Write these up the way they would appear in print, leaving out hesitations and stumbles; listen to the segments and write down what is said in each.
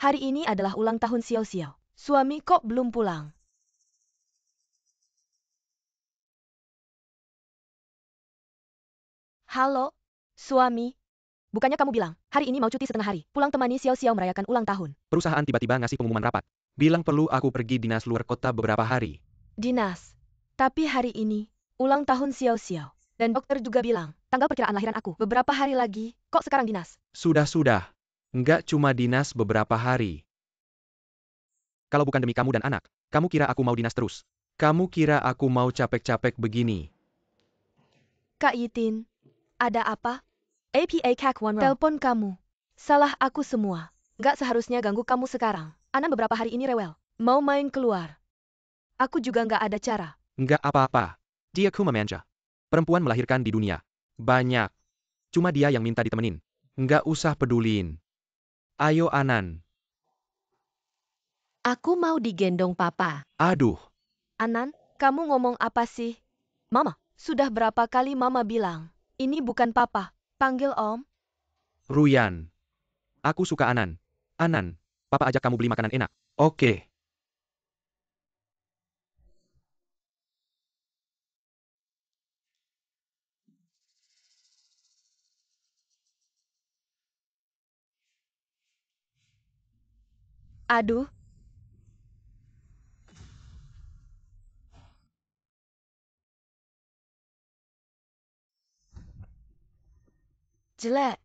Hari ini adalah ulang tahun Xiao Xiao. Suami kok belum pulang? Halo, suami. Bukannya kamu bilang, hari ini mau cuti setengah hari, pulang temani Xiao Xiao merayakan ulang tahun. Perusahaan tiba-tiba ngasih pengumuman rapat. Bilang perlu aku pergi dinas luar kota beberapa hari. Dinas. Tapi hari ini, ulang tahun Xiao Xiao. Dan dokter juga bilang, tanggal perkiraan lahiran aku beberapa hari lagi, kok sekarang dinas? Sudah. Nggak cuma dinas beberapa hari. Kalau bukan demi kamu dan anak, kamu kira aku mau dinas terus? Kamu kira aku mau capek-capek begini? Kak Yitin, ada apa? APA Kak Wanro. Telepon kamu. Salah aku semua. Nggak seharusnya ganggu kamu sekarang. Anan beberapa hari ini rewel. Mau main keluar. Aku juga nggak ada cara. Nggak apa-apa. Dia cuma manja. Perempuan melahirkan di dunia. Banyak. Cuma dia yang minta ditemenin. Nggak usah peduliin. Ayo Anan. Aku mau digendong papa. Aduh. Anan, kamu ngomong apa sih? Mama, sudah berapa kali mama bilang, ini bukan papa, panggil om. Ruyan. Aku suka Anan. Anan, papa ajak kamu beli makanan enak. Oke. Aduh. Jelek.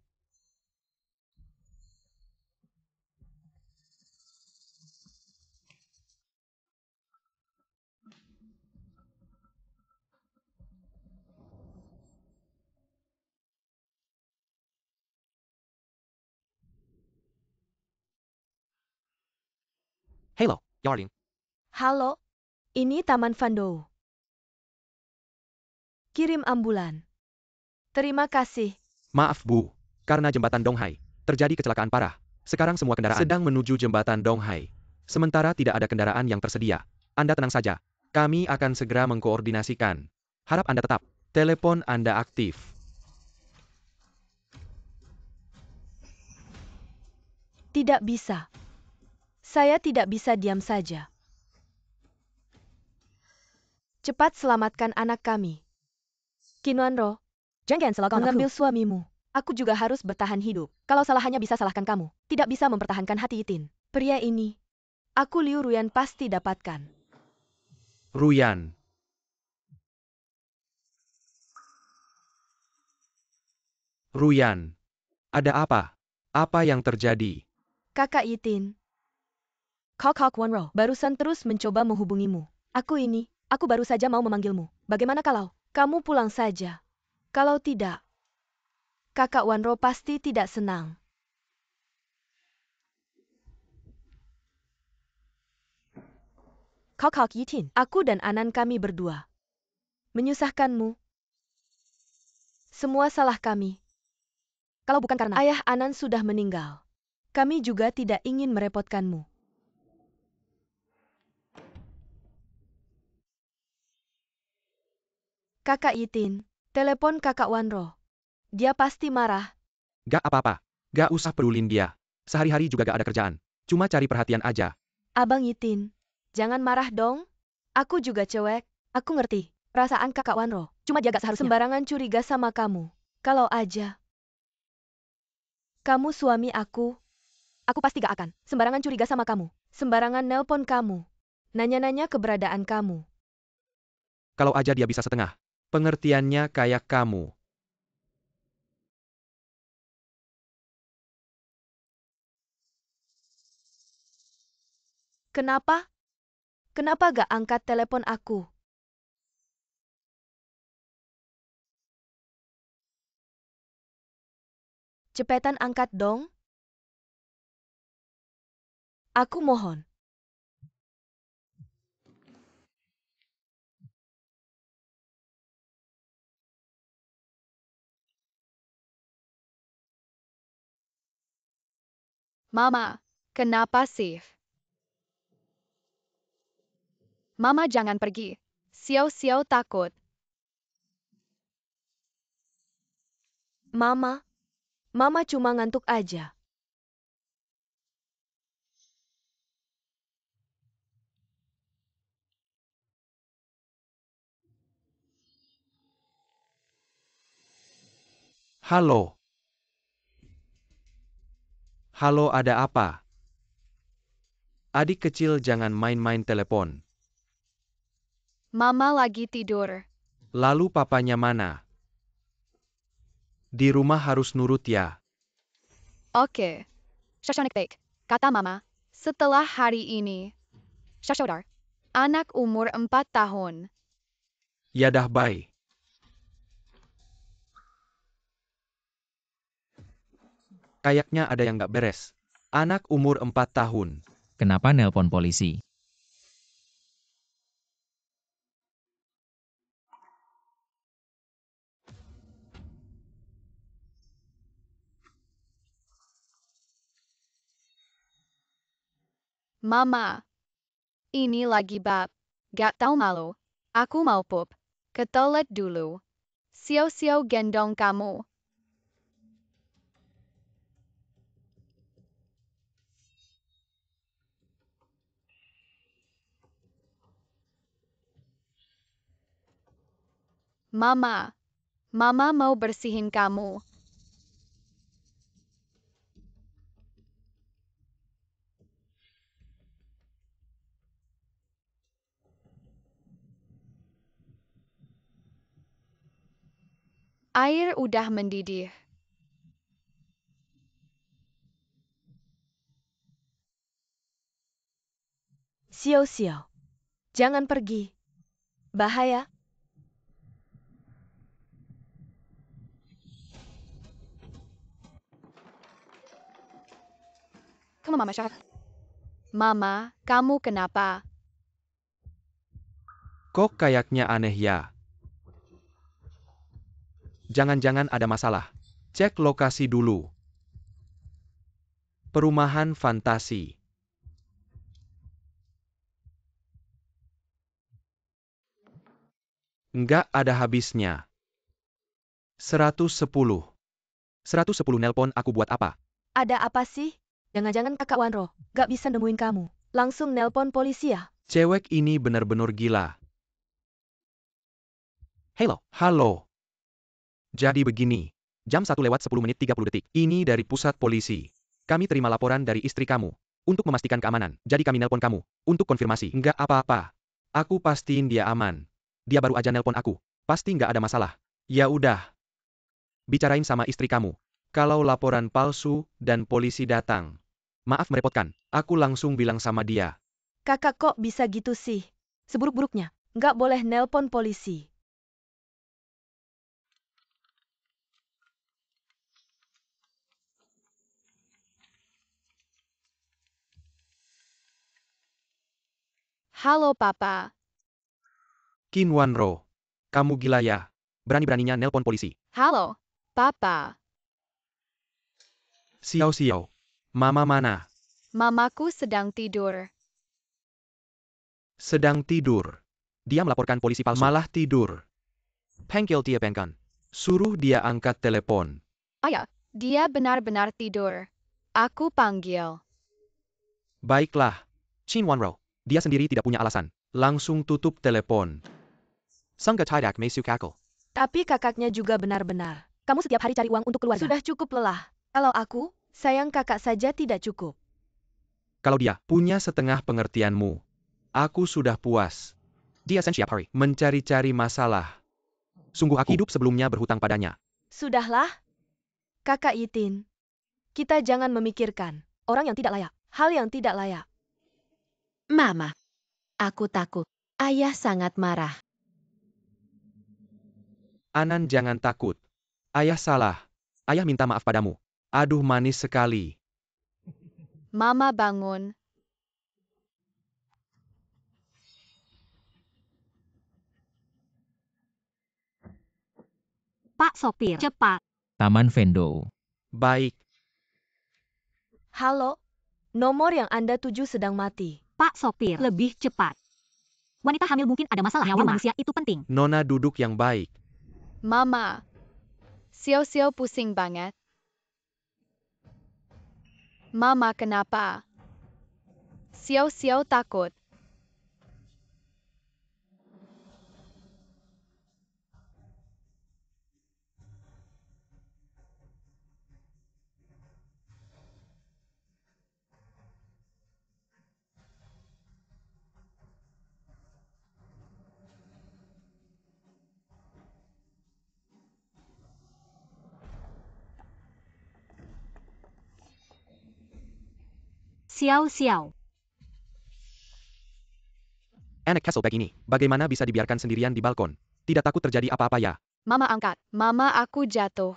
Hello, darling. Halo, ini Taman Fando. Kirim ambulan. Terima kasih. Maaf Bu. Karena jembatan Donghai. Terjadi kecelakaan parah. Sekarang semua kendaraan sedang menuju jembatan Donghai. Sementara tidak ada kendaraan yang tersedia. Anda tenang saja. Kami akan segera mengkoordinasikan. Harap Anda tetap. Telepon Anda aktif. Tidak bisa. Saya tidak bisa diam saja. Cepat selamatkan anak kami. Kinwanro, jangan salahkan mengambil suamimu. Aku juga harus bertahan hidup. Kalau salah hanya bisa salahkan kamu. Tidak bisa mempertahankan hati Itin. Pria ini, aku Liu Ruyan pasti dapatkan. Ruyan. Ruyan. Ada apa? Apa yang terjadi? Kakak Itin. Kok Wanro barusan terus mencoba menghubungimu. Aku baru saja mau memanggilmu. Bagaimana kalau kamu pulang saja? Kalau tidak, Kakak Wanro pasti tidak senang. Kok Yitin, aku dan Anan kami berdua. Menyusahkanmu. Semua salah kami. Kalau bukan karena ayah Anan sudah meninggal, kami juga tidak ingin merepotkanmu. Kakak Yitin, telepon Kakak Wanro. Dia pasti marah. Gak apa-apa. Gak usah pedulin dia. Sehari-hari juga gak ada kerjaan. Cuma cari perhatian aja. Abang Yitin, jangan marah dong. Aku juga cewek. Aku ngerti perasaan Kakak Wanro. Cuma dia gak seharusnya sembarangan curiga sama kamu. Kalau aja kamu suami aku pasti gak akan sembarangan curiga sama kamu. Sembarangan nelpon kamu. Nanya-nanya keberadaan kamu. Kalau aja dia bisa setengah. Pengertiannya kayak kamu. Kenapa? Kenapa gak angkat telepon aku? Cepetan angkat dong. Aku mohon. Mama, kenapa sih? Mama jangan pergi. Xiao takut. Mama cuma ngantuk aja. Halo. Halo, ada apa? Adik kecil jangan main-main telepon. Mama lagi tidur. Lalu papanya mana? Di rumah harus nurut ya. Oke. Shashanik baik, kata Mama. Setelah hari ini. Shashodar. Anak umur 4 tahun. Ya dah, bye. Kayaknya ada yang nggak beres. Anak umur 4 tahun. Kenapa nelpon polisi? Mama. Ini lagi bab. Gak tau malu. Aku mau pup. Ke toilet dulu. Sio-sio gendong kamu. Mama. Mama mau bersihin kamu. Air udah mendidih. Xiao-xiao. Jangan pergi. Bahaya. Kamu Mama Syah. Mama, kamu kenapa? Kok kayaknya aneh ya? Jangan-jangan ada masalah. Cek lokasi dulu. Perumahan fantasi. Nggak ada habisnya. 110. 110 nelpon aku buat apa? Ada apa sih? Jangan-jangan kakak Wanro gak bisa nemuin kamu. Langsung nelpon polisi ya? Cewek ini benar-benar gila. Halo. Halo. Jadi begini. Jam 1:10:30. Ini dari pusat polisi. Kami terima laporan dari istri kamu. Untuk memastikan keamanan. Jadi kami nelpon kamu. Untuk konfirmasi. Nggak apa-apa. Aku pastiin dia aman. Dia baru aja nelpon aku. Pasti nggak ada masalah. Ya udah. Bicarain sama istri kamu. Kalau laporan palsu dan polisi datang. Maaf merepotkan. Aku langsung bilang sama dia. Kakak kok bisa gitu sih? Seburuk-buruknya, nggak boleh nelpon polisi. Halo Papa. Qin Wanro. Kamu gila ya? Berani-beraninya nelpon polisi. Halo, Papa. Xiao-xiao. Mama mana? Mamaku sedang tidur. Sedang tidur. Dia melaporkan polisi palsu. Malah tidur. Panggil dia Bengkan. Suruh dia angkat telepon. Ayah, dia benar-benar tidur. Aku panggil. Baiklah. Qin Wanro. Dia sendiri tidak punya alasan. Langsung tutup telepon. Sangga tidak masuk akal. Tapi kakaknya juga benar-benar. Kamu setiap hari cari uang untuk keluarga. Sudah cukup lelah. Kalau aku, sayang kakak saja tidak cukup. Kalau dia punya setengah pengertianmu. Aku sudah puas. Dia setiap hari mencari-cari masalah. Sungguh aku hidup sebelumnya berhutang padanya. Sudahlah. Kakak Yitin. Kita jangan memikirkan orang yang tidak layak. Hal yang tidak layak. Mama, aku takut. Ayah sangat marah. Anan jangan takut. Ayah salah. Ayah minta maaf padamu. Aduh manis sekali. Mama bangun. Pak sopir, cepat. Taman Vendo. Baik. Halo? Nomor yang Anda tuju sedang mati. Pak sopir, lebih cepat. Wanita hamil mungkin ada masalah. Nyawa manusia itu penting. Nona duduk yang baik. Mama. Sio-sio pusing banget. Mama kenapa? Sio-sio takut. Xiao Xiao. Anak Castleback ini, bagaimana bisa dibiarkan sendirian di balkon? Tidak takut terjadi apa-apa ya? Mama angkat. Mama aku jatuh.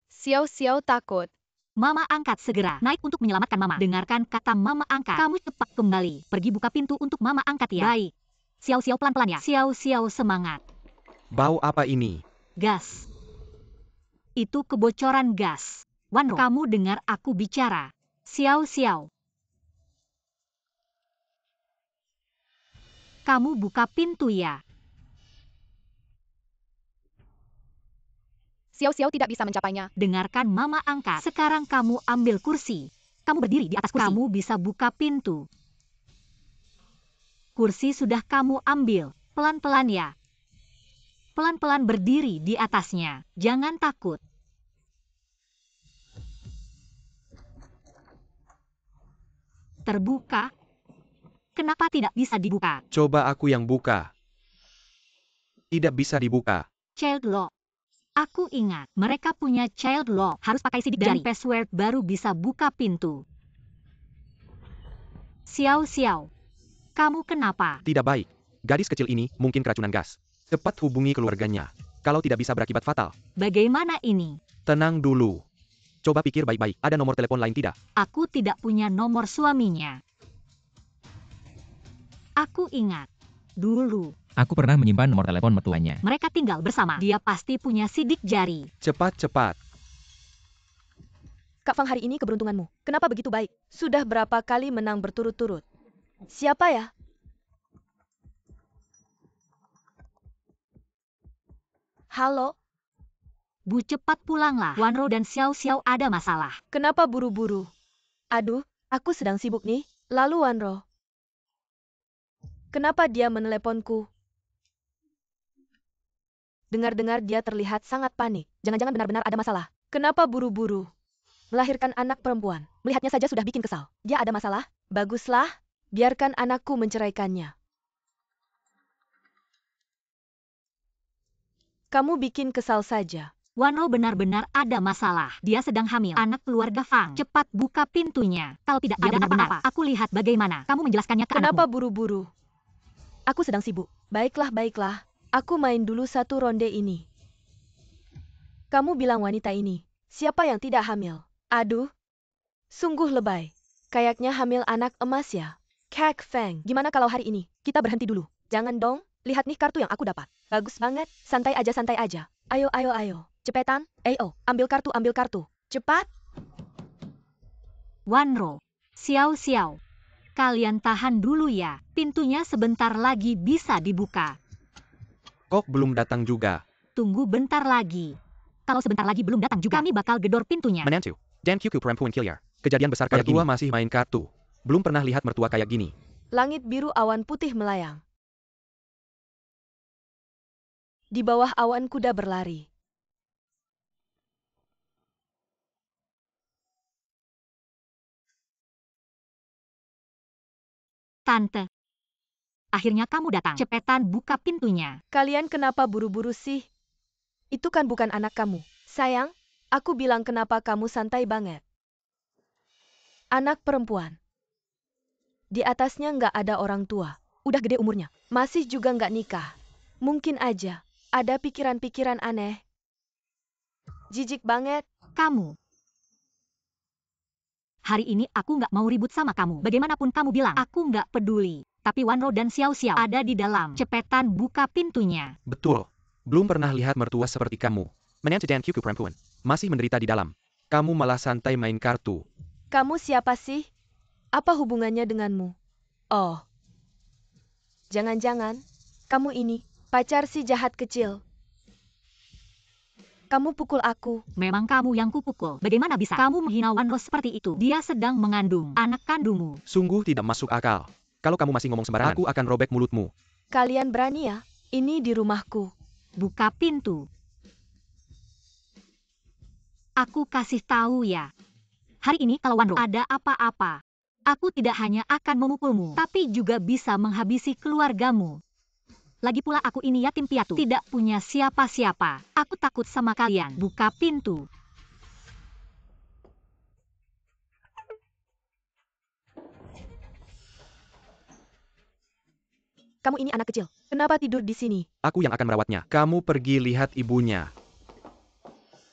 Xiao Xiao takut. Mama angkat segera naik untuk menyelamatkan Mama. Dengarkan kata Mama angkat. Kamu cepat kembali. Pergi buka pintu untuk Mama angkat ya. Baik. Xiao Xiao pelan-pelan ya. Xiao Xiao semangat. Bau apa ini? Gas. Itu kebocoran gas. Wanro, kamu dengar aku bicara. Xiao Xiao. Kamu buka pintu ya. Xiao Xiao tidak bisa mencapainya. Dengarkan Mama angkat. Sekarang kamu ambil kursi. Kamu berdiri di atas kursi. Kamu bisa buka pintu. Kursi sudah kamu ambil. Pelan-pelan ya. Pelan-pelan berdiri di atasnya. Jangan takut. Terbuka. Kenapa tidak bisa dibuka? Coba aku yang buka. Tidak bisa dibuka. Child lock. Aku ingat, mereka punya child lock. Harus pakai sidik jari. Dan password baru bisa buka pintu. Xiao Xiao. Kamu kenapa? Tidak baik. Gadis kecil ini mungkin keracunan gas. Cepat hubungi keluarganya. Kalau tidak bisa berakibat fatal. Bagaimana ini? Tenang dulu. Coba pikir baik-baik. Ada nomor telepon lain tidak? Aku tidak punya nomor suaminya. Aku ingat. Dulu. Aku pernah menyimpan nomor telepon mertuanya. Mereka tinggal bersama. Dia pasti punya sidik jari. Cepat-cepat. Kak Fang, hari ini keberuntunganmu. Kenapa begitu baik? Sudah berapa kali menang berturut-turut? Siapa ya? Halo? Bu, cepat pulanglah. Wanro dan Xiao Xiao ada masalah. Kenapa buru-buru? Aduh, aku sedang sibuk nih. Lalu Wanro. Kenapa dia meneleponku? Dengar-dengar dia terlihat sangat panik. Jangan-jangan benar-benar ada masalah. Kenapa buru-buru? Melahirkan anak perempuan. Melihatnya saja sudah bikin kesal. Dia ada masalah? Baguslah. Biarkan anakku menceraikannya. Kamu bikin kesal saja. Wanro benar-benar ada masalah. Dia sedang hamil. Anak keluarga Fang. Cepat buka pintunya. Kalau tidak ada apa-apa, aku lihat bagaimana. Kamu menjelaskannya ke Kenapa anakmu. buru-buru? Aku sedang sibuk. Baiklah, baiklah. Aku main dulu satu ronde ini. Kamu bilang wanita ini. Siapa yang tidak hamil? Aduh. Sungguh lebay. Kayaknya hamil anak emas ya. Kak Feng, gimana kalau hari ini kita berhenti dulu? Jangan dong. Lihat nih kartu yang aku dapat. Bagus banget. Santai aja, santai aja. Ayo, ayo, ayo. Cepetan. Ayo, ambil kartu, ambil kartu. Cepat. Wanro. Xiao Xiao. Kalian tahan dulu ya. Pintunya sebentar lagi bisa dibuka. Kok belum datang juga? Tunggu bentar lagi. Kalau sebentar lagi belum datang juga, kami bakal gedor pintunya. Menantu. Dan Kyuku perempuan killer. Kejadian besar kayak gini. Mertua masih main kartu. Belum pernah lihat mertua kayak gini. Langit biru, awan putih melayang. Di bawah awan kuda berlari. Tante. Akhirnya kamu datang. Cepetan buka pintunya. Kalian kenapa buru-buru sih? Itu kan bukan anak kamu. Sayang, aku bilang kenapa kamu santai banget. Anak perempuan. Di atasnya nggak ada orang tua. Udah gede umurnya. Masih juga nggak nikah. Mungkin aja ada pikiran-pikiran aneh. Jijik banget. Kamu. Hari ini aku nggak mau ribut sama kamu. Bagaimanapun kamu bilang, aku nggak peduli. Tapi Wanro dan Xiao Xiao ada di dalam. Cepetan buka pintunya. Betul. Belum pernah lihat mertua seperti kamu. Menantu dan Kyuku perempuan. Masih menderita di dalam. Kamu malah santai main kartu. Kamu siapa sih? Apa hubungannya denganmu? Oh. Jangan-jangan, kamu ini, pacar si jahat kecil. Kamu pukul aku. Memang kamu yang kupukul. Bagaimana bisa kamu menghina Wanro seperti itu? Dia sedang mengandung anak kandungmu. Sungguh tidak masuk akal. Kalau kamu masih ngomong sembarangan, aku akan robek mulutmu. Kalian berani ya? Ini di rumahku. Buka pintu. Aku kasih tahu ya. Hari ini kalau Wanro ada apa-apa, aku tidak hanya akan memukulmu, tapi juga bisa menghabisi keluargamu. Lagi pula aku ini yatim piatu, tidak punya siapa-siapa. Aku takut sama kalian. Buka pintu. Kamu ini anak kecil. Kenapa tidur di sini? Aku yang akan merawatnya. Kamu pergi lihat ibunya.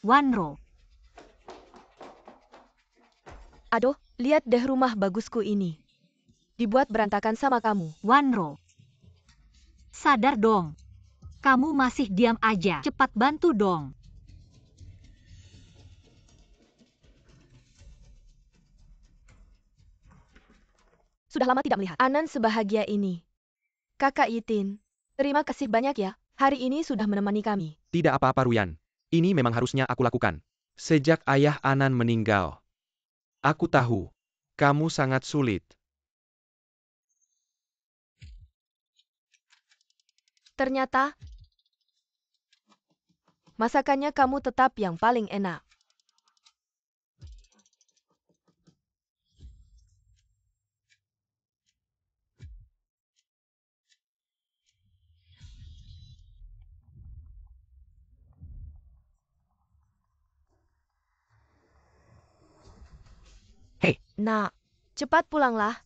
Wanro, Aduh, lihat deh rumah bagusku ini. Dibuat berantakan sama kamu. Wanro. Sadar dong. Kamu masih diam aja. Cepat bantu dong. Sudah lama tidak melihat Anan sebahagia ini. Kakak Yitin, terima kasih banyak ya. Hari ini sudah menemani kami. Tidak apa-apa Ruyan. Ini memang harusnya aku lakukan. Sejak ayah Anan meninggal. Aku tahu. Kamu sangat sulit. Ternyata, masakannya kamu tetap yang paling enak. Hei. Nak, cepat pulanglah.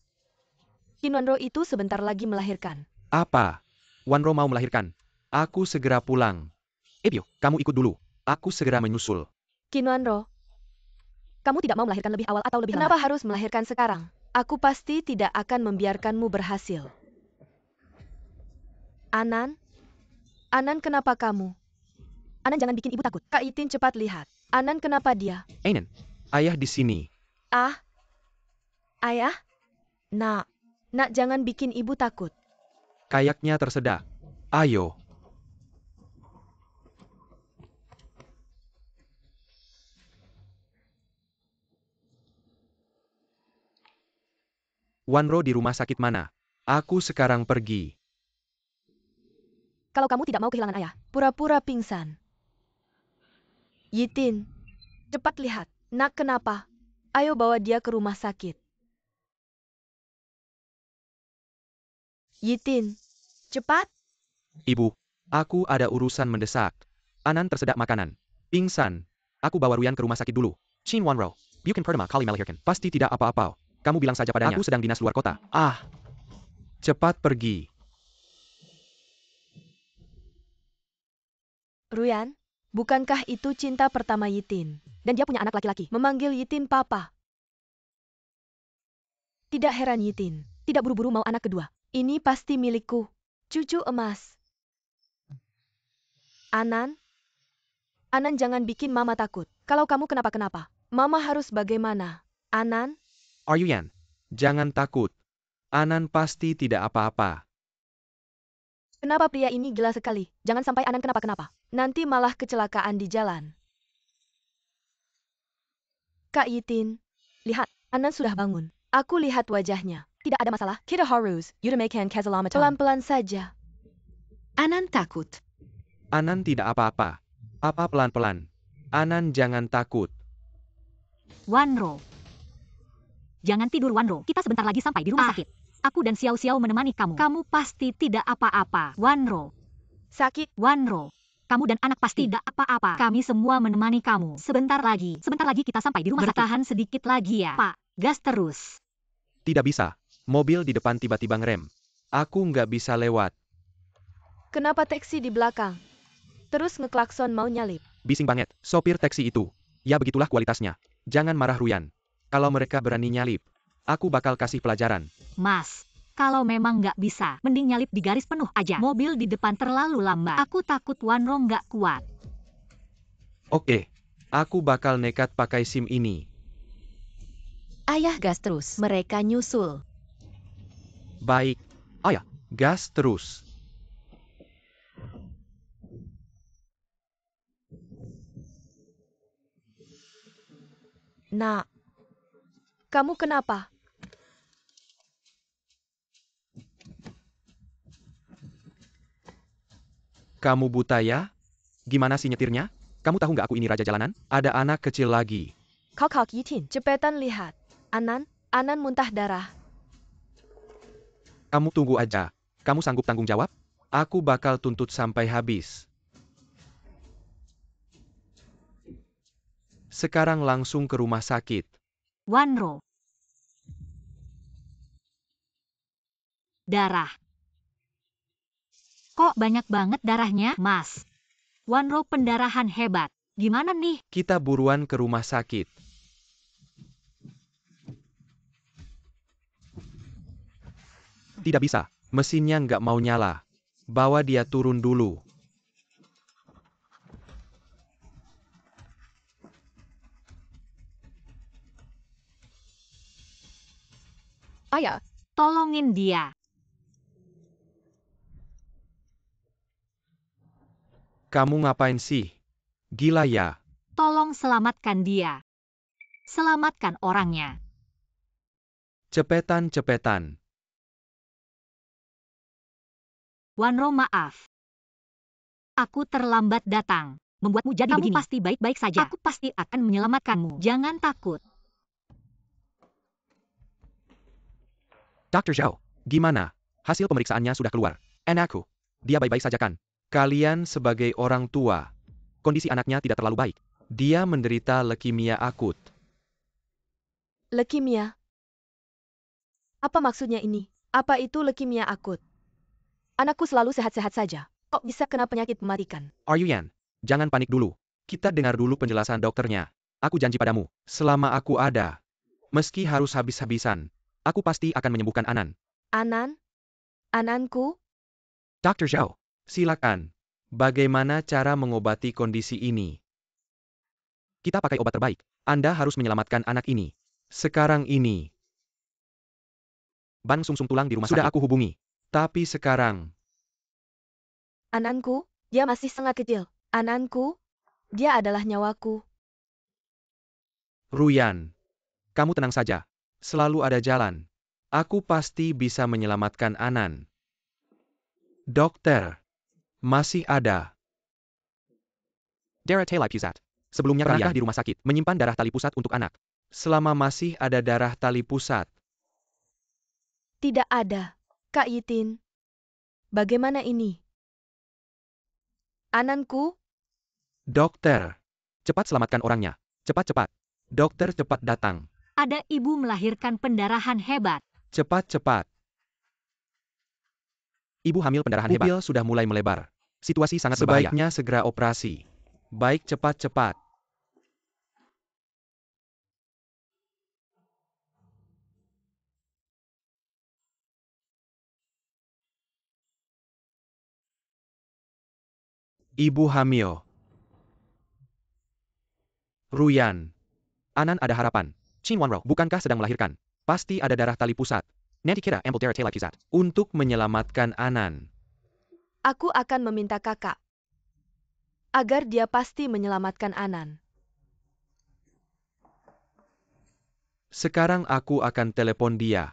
Kinwanro itu sebentar lagi melahirkan. Apa? Wanro mau melahirkan. Aku segera pulang. Ebyo, kamu ikut dulu. Aku segera menyusul. Kinwanro, kamu tidak mau melahirkan lebih awal atau lebih lama? Kenapa harus melahirkan sekarang? Aku pasti tidak akan membiarkanmu berhasil. Anan? Anan, kenapa kamu? Anan, jangan bikin ibu takut. Kak Yitin, cepat lihat. Anan, kenapa dia? Ainen, ayah di sini. Ah? Ayah? Nak, jangan bikin ibu takut. Kayaknya tersedak. Ayo. Wanro di rumah sakit mana? Aku sekarang pergi. Kalau kamu tidak mau kehilangan ayah, pura-pura pingsan. Yitin, cepat lihat. Nak, kenapa? Ayo bawa dia ke rumah sakit. Yitin, cepat. Ibu, aku ada urusan mendesak. Anan tersedak makanan. Pingsan. Aku bawa Ruyan ke rumah sakit dulu. Chin Wanro, bukan pertama kali melahirkan. Pasti tidak apa-apa. Kamu bilang saja padanya. Aku sedang dinas luar kota. Ah. Cepat pergi. Ruyan, bukankah itu cinta pertama Yitin? Dan dia punya anak laki-laki. Memanggil Yitin papa. Tidak heran Yitin tidak buru-buru mau anak kedua. Ini pasti milikku. Cucu emas. Anan? Anan, jangan bikin mama takut. Kalau kamu kenapa-kenapa, mama harus bagaimana? Anan? Aryuyan, jangan takut. Anan pasti tidak apa-apa. Kenapa pria ini gila sekali? Jangan sampai Anan kenapa-kenapa. Nanti malah kecelakaan di jalan. Kak Yitin, lihat, Anan sudah bangun. Aku lihat wajahnya. Tidak ada masalah. Kita harus Yudamakan Kazalamatan. Pelan-pelan saja. Anan takut. Anan tidak apa-apa. Apa pelan-pelan. Anan jangan takut. Wanro. Jangan tidur Wanro. Kita sebentar lagi sampai di rumah sakit. Aku dan Xiao Xiao menemani kamu. Kamu pasti tidak apa-apa. Wanro. Sakit. Wanro. Kamu dan anak pasti tidak apa-apa. Kami semua menemani kamu. Sebentar lagi kita sampai di rumah sakit. Bertahan sedikit lagi ya, Pak. Gas terus. Tidak bisa. Mobil di depan tiba-tiba ngerem. Aku nggak bisa lewat. Kenapa taksi di belakang? Terus ngeklakson mau nyalip. Bising banget. Sopir taksi itu. Ya begitulah kualitasnya. Jangan marah Ruyan. Kalau mereka berani nyalip, aku bakal kasih pelajaran. Mas, kalau memang nggak bisa, mending nyalip di garis penuh aja. Mobil di depan terlalu lambat. Aku takut Wanro nggak kuat. Oke. Aku bakal nekat pakai SIM ini. Ayah gas terus. Mereka nyusul. Baik. Ayah, gas terus. Nak, kamu kenapa? Kamu buta ya? Gimana sih nyetirnya? Kamu tahu nggak aku ini raja jalanan? Ada anak kecil lagi. Kau Yitin, cepetan lihat. Anan muntah darah. Kamu tunggu aja. Kamu sanggup tanggung jawab? Aku bakal tuntut sampai habis. Sekarang langsung ke rumah sakit. Wanro. Darah. Kok banyak banget darahnya, Mas? Wanro pendarahan hebat. Gimana nih? Kita buruan ke rumah sakit. Tidak bisa, mesinnya nggak mau nyala. Bawa dia turun dulu. Ayah, Tolongin dia. Kamu ngapain sih? Gila ya. Tolong selamatkan dia. Selamatkan orangnya. Cepetan. Wanro, maaf. Aku terlambat datang. Membuatmu jadi begini. Kamu pasti baik-baik saja. Aku pasti akan menyelamatkanmu. Jangan takut. Dr. Zhao, gimana? Hasil pemeriksaannya sudah keluar. Anakku, dia baik-baik saja kan? Kalian sebagai orang tua, kondisi anaknya tidak terlalu baik. Dia menderita leukemia akut. Leukemia? Apa maksudnya ini? Apa itu leukemia akut? Anakku selalu sehat-sehat saja. Kok bisa kena penyakit mematikan? Aryuyan, jangan panik dulu. Kita dengar dulu penjelasan dokternya. Aku janji padamu, selama aku ada, meski harus habis-habisan, aku pasti akan menyembuhkan Anan. Anan? Ananku? Dr. Zhao, silakan. Bagaimana cara mengobati kondisi ini? Kita pakai obat terbaik. Anda harus menyelamatkan anak ini. Sekarang ini. Ban sumsum tulang di rumah sudah aku hubungi. Tapi sekarang. Ananku? Dia masih sangat kecil. Ananku? Dia adalah nyawaku. Ruyan. Kamu tenang saja. Selalu ada jalan. Aku pasti bisa menyelamatkan Anan. Dokter. Masih ada. Darah tali pusat. Sebelumnya pernah di rumah sakit menyimpan darah tali pusat untuk anak. Selama masih ada darah tali pusat. Tidak ada. Kak Yitin. Bagaimana ini? Ananku? Dokter. Cepat selamatkan orangnya. Cepat-cepat. Dokter cepat datang. Ada ibu melahirkan pendarahan hebat. Cepat-cepat. Ibu hamil pendarahan hebat. Pupil sudah mulai melebar. Situasi sangat berbahaya. Sebaiknya segera operasi. Baik, cepat-cepat. Ibu hamil. Ruyan. Anan ada harapan. Qin Wanro, bukankah sedang melahirkan? Pasti ada darah tali pusat. Nanti kira ambil darah tali pusat. Untuk menyelamatkan Anan. Aku akan meminta kakak. Agar dia pasti menyelamatkan Anan. Sekarang aku akan telepon dia.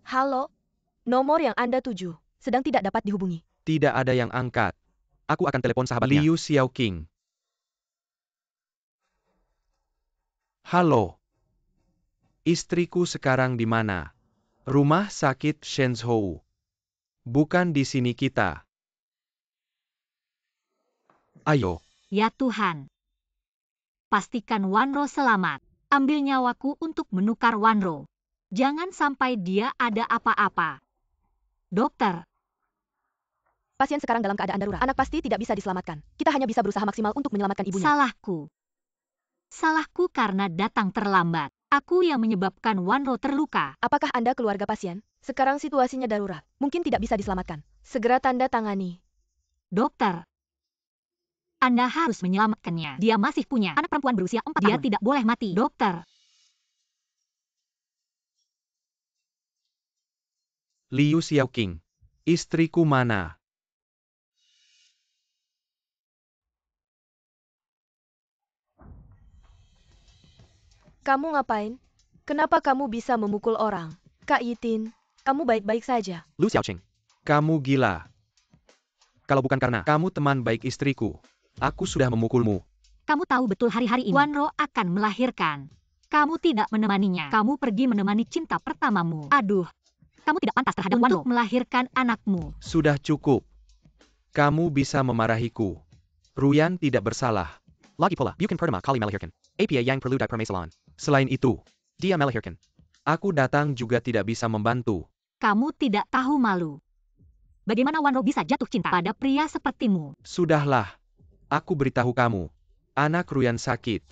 Halo? Nomor yang Anda tuju sedang tidak dapat dihubungi. Tidak ada yang angkat. Aku akan telepon sahabatnya. Liu Xiaoqing. Halo. Istriku sekarang di mana? Rumah sakit Shenzhou. Bukan di sini kita. Ayo. Ya Tuhan. Pastikan Wanro selamat. Ambil nyawaku untuk menukar Wanro. Jangan sampai dia ada apa-apa. Dokter. Pasien sekarang dalam keadaan darurat. Anak pasti tidak bisa diselamatkan. Kita hanya bisa berusaha maksimal untuk menyelamatkan ibunya. Salahku. Salahku karena datang terlambat. Aku yang menyebabkan Wanro terluka. Apakah Anda keluarga pasien? Sekarang situasinya darurat. Mungkin tidak bisa diselamatkan. Segera tanda tangani. Dokter. Anda harus menyelamatkannya. Dia masih punya anak perempuan berusia 4 tahun. Dia tidak boleh mati. Dokter. Liu Xiaoqing. Istriku mana? Kamu ngapain? Kenapa kamu bisa memukul orang? Kak Yitin, kamu baik-baik saja. Liu Xiaoqing. Kamu gila. Kalau bukan karena kamu teman baik istriku, aku sudah memukulmu. Kamu tahu betul hari-hari ini Wanro akan melahirkan. Kamu tidak menemaninya. Kamu pergi menemani cinta pertamamu. Aduh. Kamu tidak pantas terhadap Wanro melahirkan anakmu. Sudah cukup. Kamu bisa memarahiku. Ruyan tidak bersalah. Lagi pula, bukan pertama kali melahirkan. Apa yang perlu dipermasalahan. Selain itu, dia melahirkan. Aku datang juga tidak bisa membantu. Kamu tidak tahu malu. Bagaimana Wanro bisa jatuh cinta pada pria sepertimu? Sudahlah. Aku beritahu kamu. Anak Ruyan sakit.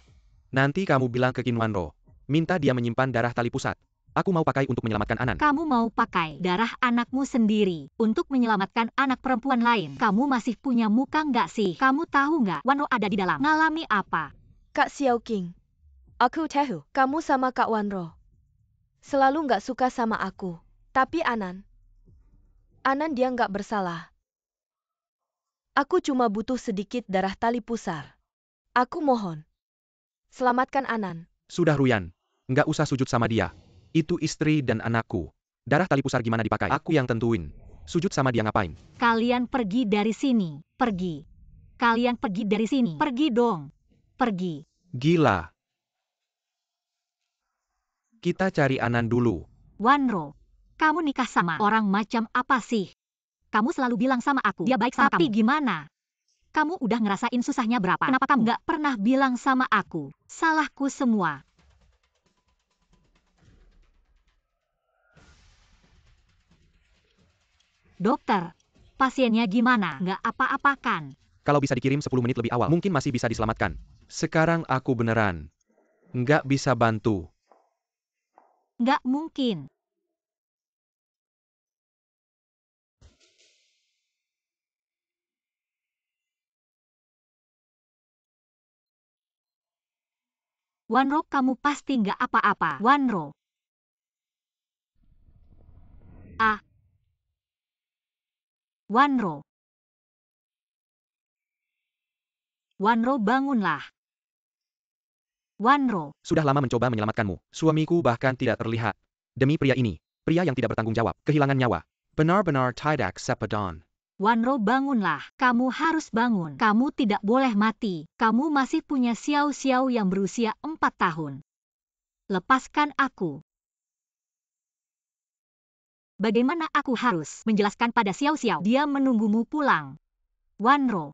Nanti kamu bilang ke Qin Wanro. Minta dia menyimpan darah tali pusat. Aku mau pakai untuk menyelamatkan Anan. Kamu mau pakai darah anakmu sendiri untuk menyelamatkan anak perempuan lain. Kamu masih punya muka nggak sih? Kamu tahu nggak Wanro ada di dalam ngalami apa? Kak Xiao King. Aku tahu, kamu sama Kak Wanro. Selalu nggak suka sama aku. Tapi Anan dia nggak bersalah. Aku cuma butuh sedikit darah tali pusar. Aku mohon. Selamatkan Anan. Sudah Ruyan. Nggak usah sujud sama dia. Itu istri dan anakku. Darah tali pusar gimana dipakai? Aku yang tentuin. Sujud sama dia ngapain? Kalian pergi dari sini. Pergi. Kalian pergi dari sini. Pergi dong. Pergi. Gila. Kita cari Anan dulu. Wanro, kamu nikah sama orang macam apa sih? Kamu selalu bilang sama aku, dia baik sama kamu. Tapi gimana? Kamu udah ngerasain susahnya berapa? Kenapa kamu nggak pernah bilang sama aku? Salahku semua. Dokter, pasiennya gimana? Nggak apa-apa kan? Kalau bisa dikirim 10 menit lebih awal, mungkin masih bisa diselamatkan. Sekarang aku beneran nggak bisa bantu. Nggak mungkin. Wanro, kamu pasti nggak apa-apa. Wanro. Ah. Wanro. Wanro, bangunlah. Wanro. Sudah lama mencoba menyelamatkanmu. Suamiku bahkan tidak terlihat. Demi pria ini, pria yang tidak bertanggung jawab, kehilangan nyawa. Benar-benar tidak sepadan. Wanro, bangunlah. Kamu harus bangun. Kamu tidak boleh mati. Kamu masih punya Xiao Xiao yang berusia 4 tahun. Lepaskan aku. Bagaimana aku harus menjelaskan pada Xiao Xiao? Dia menunggumu pulang. Wanro.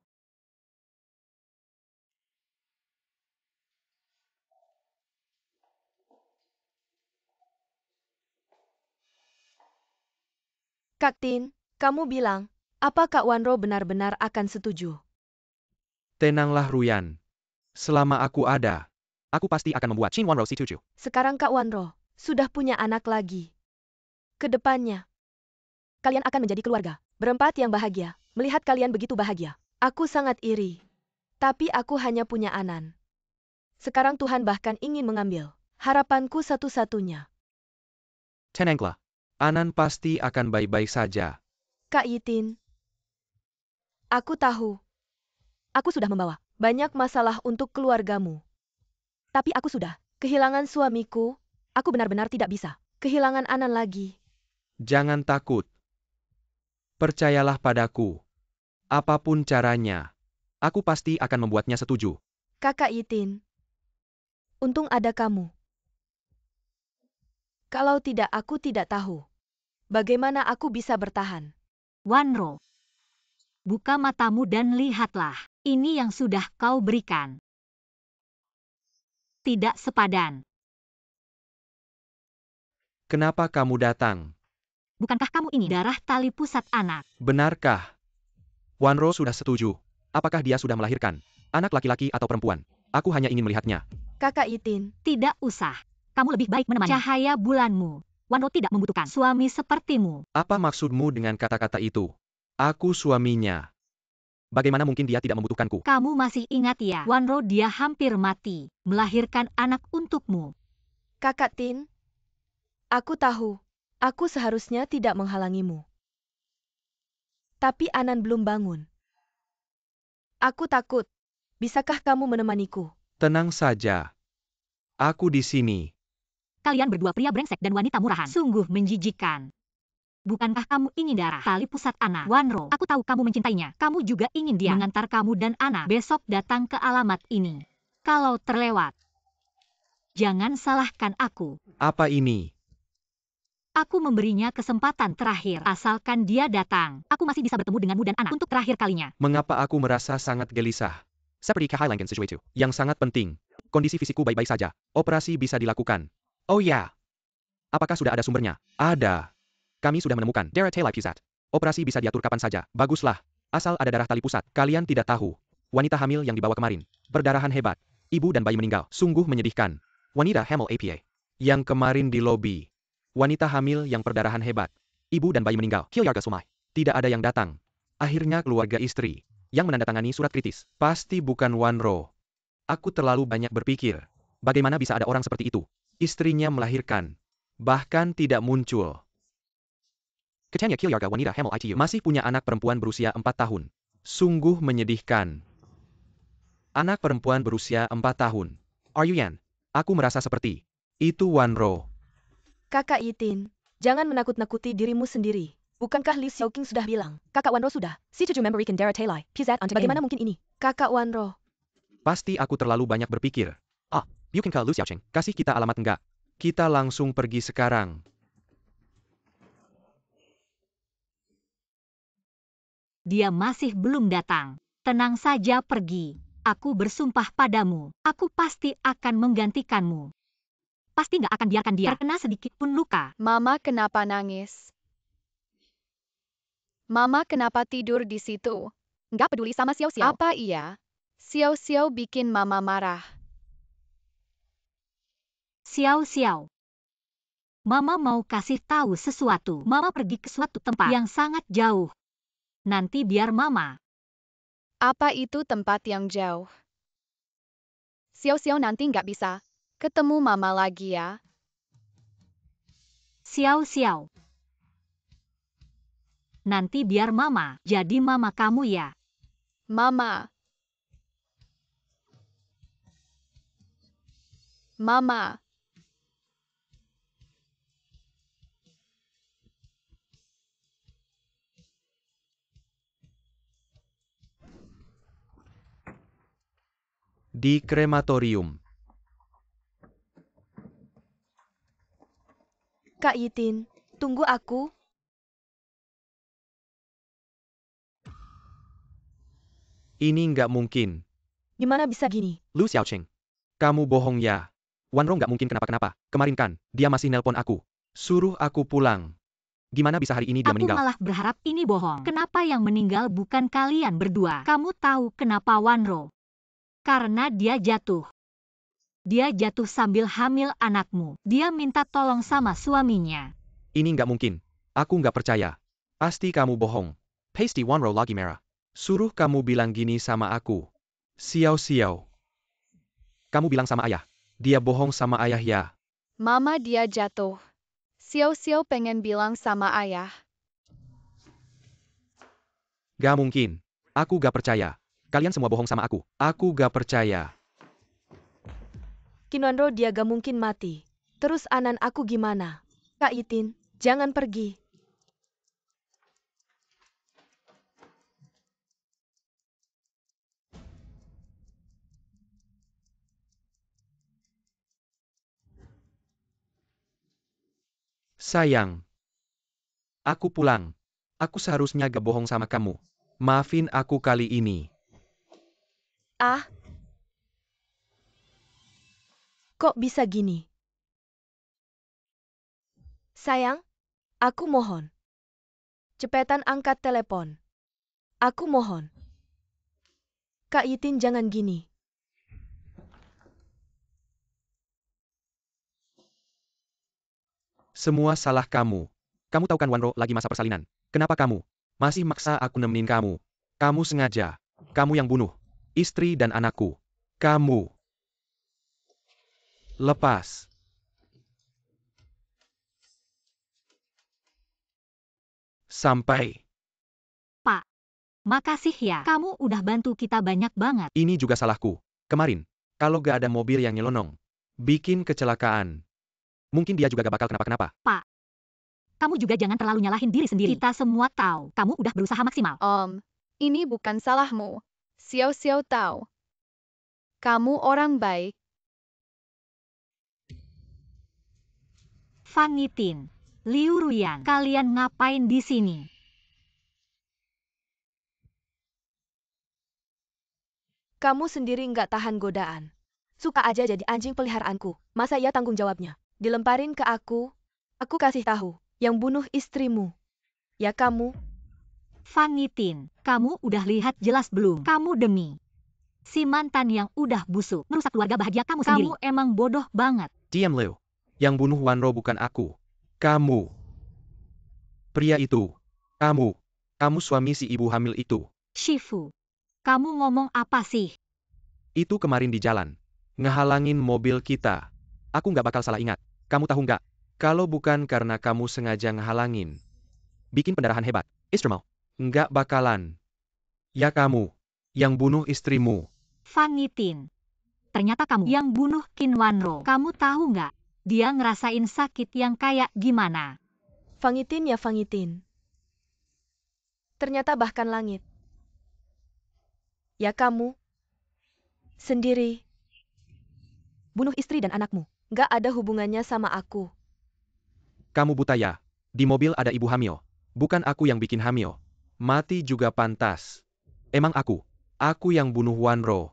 Kak Tin, kamu bilang, apa Kak Wanro benar-benar akan setuju? Tenanglah Ruyan. Selama aku ada, aku pasti akan membuat Qin Wanro setuju. Sekarang Kak Wanro sudah punya anak lagi. Kedepannya, kalian akan menjadi keluarga, berempat yang bahagia. Melihat kalian begitu bahagia, aku sangat iri. Tapi aku hanya punya Anan. Sekarang Tuhan bahkan ingin mengambil harapanku satu-satunya. Tenanglah. Anan pasti akan baik-baik saja. Kak Yitin, aku tahu. Aku sudah membawa banyak masalah untuk keluargamu. Tapi aku sudah kehilangan suamiku. Aku benar-benar tidak bisa kehilangan Anan lagi. Jangan takut. Percayalah padaku. Apapun caranya, aku pasti akan membuatnya setuju. Kakak Yitin, untung ada kamu. Kalau tidak, aku tidak tahu bagaimana aku bisa bertahan. Wanro. Buka matamu dan lihatlah. Ini yang sudah kau berikan. Tidak sepadan. Kenapa kamu datang? Bukankah kamu ini darah tali pusat anak? Benarkah? Wanro sudah setuju. Apakah dia sudah melahirkan? Anak laki-laki atau perempuan? Aku hanya ingin melihatnya. Kakak Yitin, Tidak usah. Kamu lebih baik menemani cahaya bulanmu. Wanro tidak membutuhkan suami sepertimu. Apa maksudmu dengan kata-kata itu? Aku suaminya. Bagaimana mungkin dia tidak membutuhkanku? Kamu masih ingat ya, Wanro dia hampir mati, melahirkan anak untukmu. Kakak Tin, aku tahu, aku seharusnya tidak menghalangimu. Tapi Anan belum bangun. Aku takut. Bisakah kamu menemaniku? Tenang saja. Aku di sini. Kalian berdua pria brengsek dan wanita murahan. Sungguh menjijikan. Bukankah kamu ingin darah tali pusat Ana? Wanro, aku tahu kamu mencintainya. Kamu juga ingin dia mengantar kamu dan Ana besok datang ke alamat ini. Kalau terlewat, jangan salahkan aku. Apa ini? Aku memberinya kesempatan terakhir. Asalkan dia datang, aku masih bisa bertemu denganmu dan Ana untuk terakhir kalinya. Mengapa aku merasa sangat gelisah? Seperti kehilangan sesuatu yang sangat penting. Kondisi fisikku baik-baik saja. Operasi bisa dilakukan. Oh ya. Apakah sudah ada sumbernya? Ada. Kami sudah menemukan darah tali pusat. Operasi bisa diatur kapan saja. Baguslah. Asal ada darah tali pusat. Kalian tidak tahu. Wanita hamil yang dibawa kemarin. Berdarahan hebat. Ibu dan bayi meninggal. Sungguh menyedihkan. Wanita hamil APA. Yang kemarin di lobi. Wanita hamil yang perdarahan hebat. Ibu dan bayi meninggal. Keluarga Sumai. Tidak ada yang datang. Akhirnya keluarga istri. Yang menandatangani surat kritis. Pasti bukan Wanro. Aku terlalu banyak berpikir. Bagaimana bisa ada orang seperti itu? Istrinya melahirkan. Bahkan tidak muncul. Kecanya keluarga wanita hamil ITU masih punya anak perempuan berusia 4 tahun. Sungguh menyedihkan. Anak perempuan berusia 4 tahun. Are you Yan? Aku merasa seperti itu Wanro. Kakak Yitin, jangan menakut-nakuti dirimu sendiri. Bukankah Liu Xiaoqing sudah bilang? Kakak Wanro sudah. Si cucu memberikan darah tali pusat untuk bagaimana mungkin ini? Kakak Wanro. Pasti aku terlalu banyak berpikir. Bukankah Liu Xiaoqing kasih kita alamat enggak? Kita langsung pergi sekarang. Dia masih belum datang. Tenang saja pergi. Aku bersumpah padamu, aku pasti akan menggantikanmu. Pasti nggak akan biarkan dia terkena sedikit pun luka. Mama kenapa nangis? Mama kenapa tidur di situ? Nggak peduli sama Xiao Xiao. Apa iya? Xiao Xiao bikin Mama marah. Xiao Xiao. Mama mau kasih tahu sesuatu. Mama pergi ke suatu tempat yang sangat jauh. Nanti biar Mama. Apa itu tempat yang jauh? Xiao Xiao nanti nggak bisa ketemu Mama lagi ya. Xiao Xiao. Nanti biar Mama jadi Mama kamu ya. Mama. Mama. Di krematorium. Kak Yitin, tunggu aku. Ini nggak mungkin. Gimana bisa gini? Liu Xiaoqing. Kamu bohong ya. Wanro nggak mungkin kenapa-kenapa. Kemarin kan, dia masih nelpon aku. Suruh aku pulang. Gimana bisa hari ini dia Aku meninggal? malah berharap ini bohong. Kenapa yang meninggal bukan kalian berdua? Kamu tahu kenapa Wanro? Karena dia jatuh. Dia jatuh sambil hamil anakmu. Dia minta tolong sama suaminya. Ini nggak mungkin. Aku nggak percaya. Pasti kamu bohong. Pasti Wanro lagi merah. Suruh kamu bilang gini sama aku. Xiao Xiao. Kamu bilang sama ayah. Dia bohong sama ayah ya. Mama dia jatuh. Xiao Xiao pengen bilang sama ayah. Gak mungkin. Aku gak percaya. Kalian semua bohong sama aku. Aku gak percaya. Kinwanro dia gak mungkin mati. Terus anan aku gimana? Kak Yitin, jangan pergi. Sayang. Aku pulang. Aku seharusnya gak bohong sama kamu. Maafin aku kali ini. Kok bisa gini? Sayang, aku mohon. Cepetan angkat telepon. Aku mohon. Kak Yitin jangan gini. Semua salah kamu. Kamu tahu kan Wanro lagi masa persalinan. Kenapa kamu masih maksa aku nemenin kamu? Kamu sengaja. Kamu yang bunuh istri dan anakku. Kamu. Lepas. Sampai. Pak, makasih ya. Kamu udah bantu kita banyak banget. Ini juga salahku. Kemarin, kalau gak ada mobil yang nyelonong, bikin kecelakaan. Mungkin dia juga gak bakal kenapa-kenapa. Pak, kamu juga jangan terlalu nyalahin diri sendiri. Kita semua tahu, kamu udah berusaha maksimal. Ini bukan salahmu. Xiao Xiao tahu. Kamu orang baik. Fang Yitin, Liu Ruyan, kalian ngapain di sini? Kamu sendiri nggak tahan godaan. Suka aja jadi anjing peliharaanku. Masa iya tanggung jawabnya? Dilemparin ke aku kasih tahu. yang bunuh istrimu. Ya kamu? Fang Yitin, kamu udah lihat jelas belum? Kamu demi si mantan yang udah busuk, merusak keluarga bahagia kamu sendiri. Kamu emang bodoh banget. Diam Leo. Yang bunuh Wanro bukan aku. Kamu. Pria itu. Kamu. Kamu suami si ibu hamil itu. Shifu, kamu ngomong apa sih? Itu kemarin di jalan. Ngehalangin mobil kita. Aku nggak bakal salah ingat. Kamu tahu nggak? Kalau bukan karena kamu sengaja ngehalangin. Bikin pendarahan hebat. Istri mau? Nggak bakalan. Ya kamu. Yang bunuh istrimu. Fang Yitin, ternyata kamu yang bunuh Qin Wanro. Kamu tahu nggak? Dia ngerasain sakit yang kayak gimana? Fang Yitin ya Fang Yitin. Ternyata bahkan langit. Ya kamu? Sendiri. Bunuh istri dan anakmu. Nggak ada hubungannya sama aku. Kamu buta ya? Di mobil ada ibu hamil. Bukan aku yang bikin hamil. Mati juga pantas. Emang aku? Aku yang bunuh Wanro.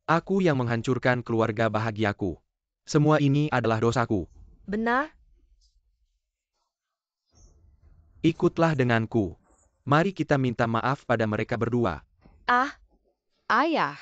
Aku yang menghancurkan keluarga bahagiaku. Semua ini adalah dosaku. Benar? Ikutlah denganku. Mari kita minta maaf pada mereka berdua. Ah, Ayah,